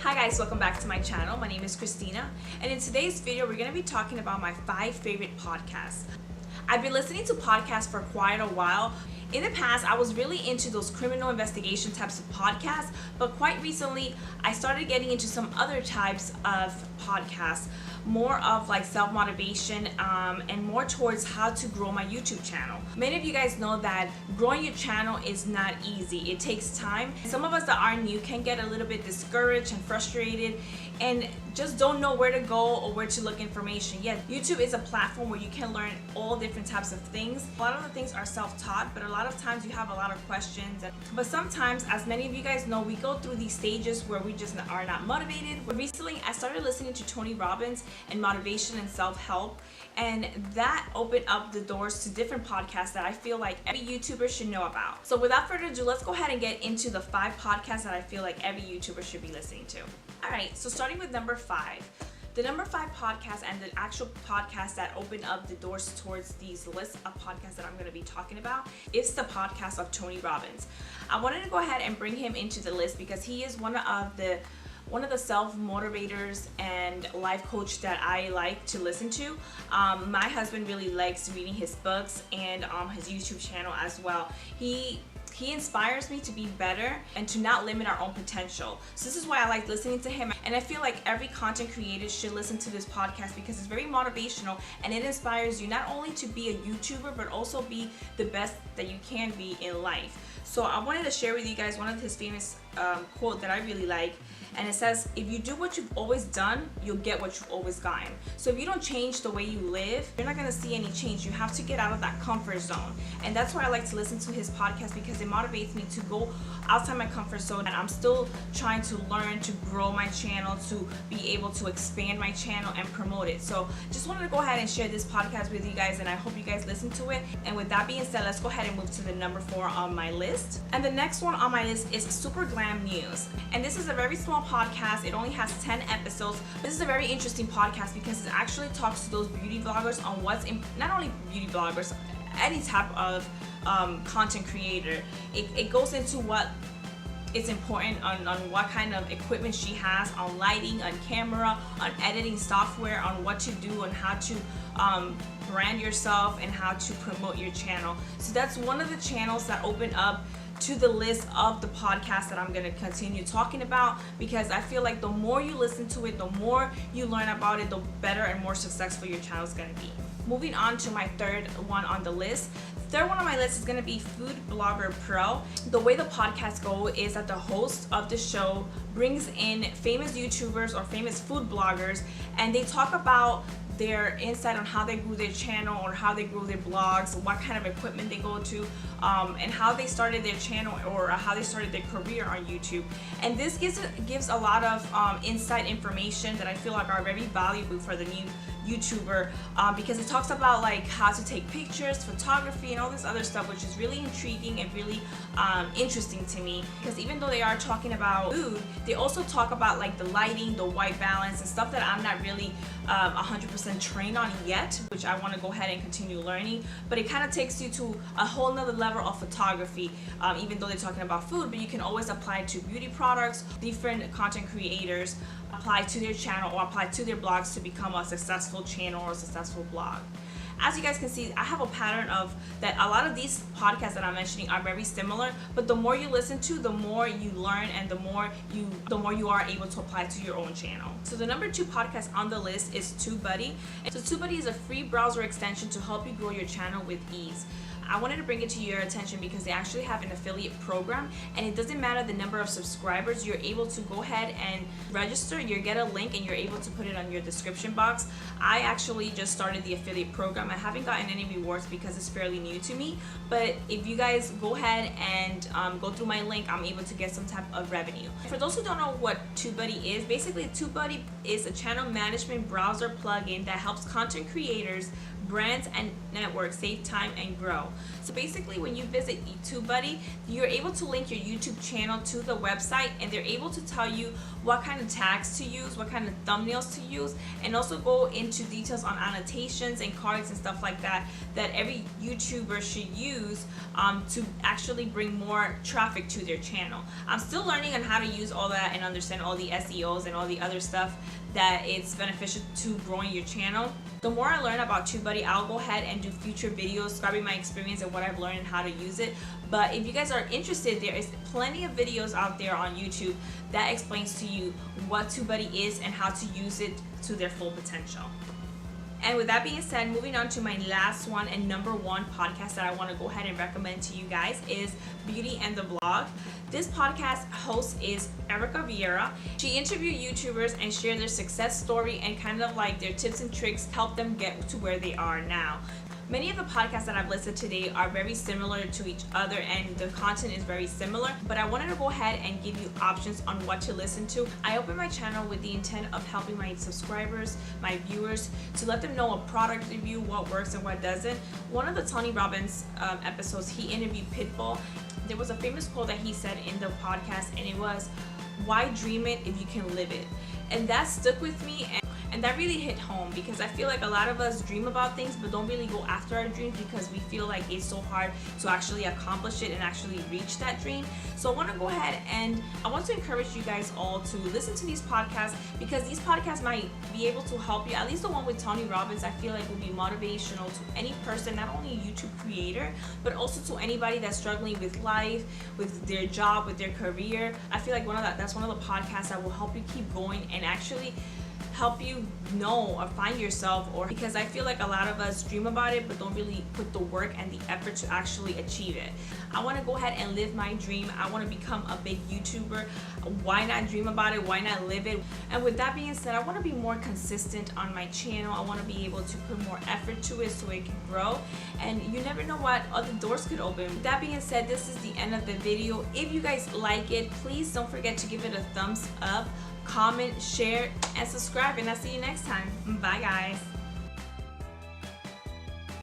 Hi guys, welcome back to my channel. My name is Christina, and in today's video we're going to be talking about my 5 favorite podcasts. I've been listening to podcasts for quite a while. In the past, I was really into those criminal investigation types of podcasts, but quite recently I started getting into some other types of podcasts, more of like self-motivation and more towards how to grow my YouTube channel. Many of you guys know that growing your channel is not easy. It takes time. Some of us that are new can get a little bit discouraged and frustrated and just don't know where to go or where to look information. Yet YouTube is a platform where you can learn all different types of things. A lot of the things are self-taught, but a lot of times you have a lot of questions. But sometimes, as many of you guys know, we go through these stages where we just are not motivated. But recently I started listening to Toni Robbins and motivation and self-help, and that opened up the doors to different podcasts that I feel like every YouTuber should know about. So without further ado, let's go ahead and get into the 5 podcasts that I feel like every YouTuber should be listening to. Alright, so starting with number 5. The number 5 podcast and the actual podcast that opened up the doors towards these lists of podcasts that I'm going to be talking about is the podcast of Toni Robbins. I wanted to go ahead and bring him into the list because he is one of the self-motivators and life coach that I like to listen to. My husband really likes reading his books and his YouTube channel as well. He inspires me to be better and to not limit our own potential. So this is why I like listening to him, and I feel like every content creator should listen to this podcast because it's very motivational and it inspires you not only to be a YouTuber but also be the best that you can be in life. So I wanted to share with you guys one of his famous quote that I really like, and it says, if you do what you've always done, you'll get what you've always gotten. So if you don't change the way you live, you're not going to see any change. You have to get out of that comfort zone, and that's why I like to listen to his podcast, because it motivates me to go outside my comfort zone. And I'm still trying to learn to grow my channel, to be able to expand my channel and promote it. So just wanted to go ahead and share this podcast with you guys, and I hope you guys listen to it. And with that being said, let's go ahead and move to the number 4 on my list. And the next one on my list is Super Glam News, and this is a very small podcast. It only has 10 episodes. This is a very interesting podcast because it actually talks to those beauty vloggers on what's not only beauty vloggers, any type of content creator. It goes into what it's important on what kind of equipment she has, on lighting, on camera, on editing software, on what to do, and how to brand yourself and how to promote your channel. So that's one of the channels that open up to the list of the podcast that I'm going to continue talking about, because I feel like the more you listen to it, the more you learn about it, the better and more successful your channel is going to be. Moving on to my third one on the list. Third one on my list is going to be Food Blogger Pro. The way the podcasts go is that the host of the show brings in famous YouTubers or famous food bloggers, and they talk about their insight on how they grew their channel or how they grew their blogs, what kind of equipment they go to, and how they started their channel or how they started their career on YouTube. And this gives a lot of inside information that I feel like are very valuable for the new YouTuber, because it talks about like how to take pictures, photography, and all this other stuff, which is really intriguing and really interesting to me, because even though they are talking about food, they also talk about like the lighting, the white balance, and stuff that I'm not really 100% trained on yet, which I want to go ahead and continue learning. But it kind of takes you to a whole nother level of photography, even though they're talking about food, but you can always apply it to beauty products. Different content creators apply to their channel or apply to their blogs to become a successful channel or a successful blog. As you guys can see, I have a pattern of that. A lot of these podcasts that I'm mentioning are very similar, but the more you listen to, the more you learn, and the more you are able to apply to your own channel. So the number 2 podcast on the list is TubeBuddy. So TubeBuddy is a free browser extension to help you grow your channel with ease. I wanted to bring it to your attention because they actually have an affiliate program, and it doesn't matter the number of subscribers. You're able to go ahead and register. You get a link and you're able to put it on your description box. I actually just started the affiliate program. I haven't gotten any rewards because it's fairly new to me, but if you guys go ahead and go through my link, I'm able to get some type of revenue. For those who don't know what TubeBuddy is, basically TubeBuddy is a channel management browser plugin that helps content creators brands and networks save time and grow. So basically, when you visit TubeBuddy, you're able to link your YouTube channel to the website, and they're able to tell you what kind of tags to use, what kind of thumbnails to use, and also go into details on annotations and cards and stuff like that that every YouTuber should use to actually bring more traffic to their channel. I'm still learning on how to use all that and understand all the SEOs and all the other stuff that it's beneficial to growing your channel. The more I learn about TubeBuddy, I'll go ahead and do future videos describing my experience and what I've learned and how to use it. But if you guys are interested, there is plenty of videos out there on YouTube that explains to you what TubeBuddy is and how to use it to their full potential. And with that being said, moving on to my last one and number one podcast that I want to go ahead and recommend to you guys is Beauty and the Blog. This podcast host is Erica Vieira. She interviewed YouTubers and shared their success story and kind of like their tips and tricks to help them get to where they are now. Many of the podcasts that I've listened to today are very similar to each other and the content is very similar, but I wanted to go ahead and give you options on what to listen to. I opened my channel with the intent of helping my subscribers, my viewers, to let them know a product review, what works and what doesn't. One of the Toni Robbins episodes, he interviewed Pitbull. There was a famous quote that he said in the podcast, and it was, "Why dream it if you can live it?" And that stuck with me. And that really hit home because I feel like a lot of us dream about things but don't really go after our dreams because we feel like it's so hard to actually accomplish it and actually reach that dream. So I want to go ahead and I want to encourage you guys all to listen to these podcasts because these podcasts might be able to help you. At least the one with Toni Robbins, I feel like will be motivational to any person, not only a YouTube creator, but also to anybody that's struggling with life, with their job, with their career. I feel like that's one of the podcasts that will help you keep going and actually help you know or find yourself, or because I feel like a lot of us dream about it but don't really put the work and the effort to actually achieve it. I want to go ahead and live my dream. I want to become a big YouTuber. Why not dream about it? Why not live it? And with that being said, I want to be more consistent on my channel. I want to be able to put more effort to it so it can grow, and you never know what other doors could open. With that being said, this is the end of the video. If you guys like it, please don't forget to give it a thumbs up, comment, share, and subscribe, and I'll see you next time. Bye guys.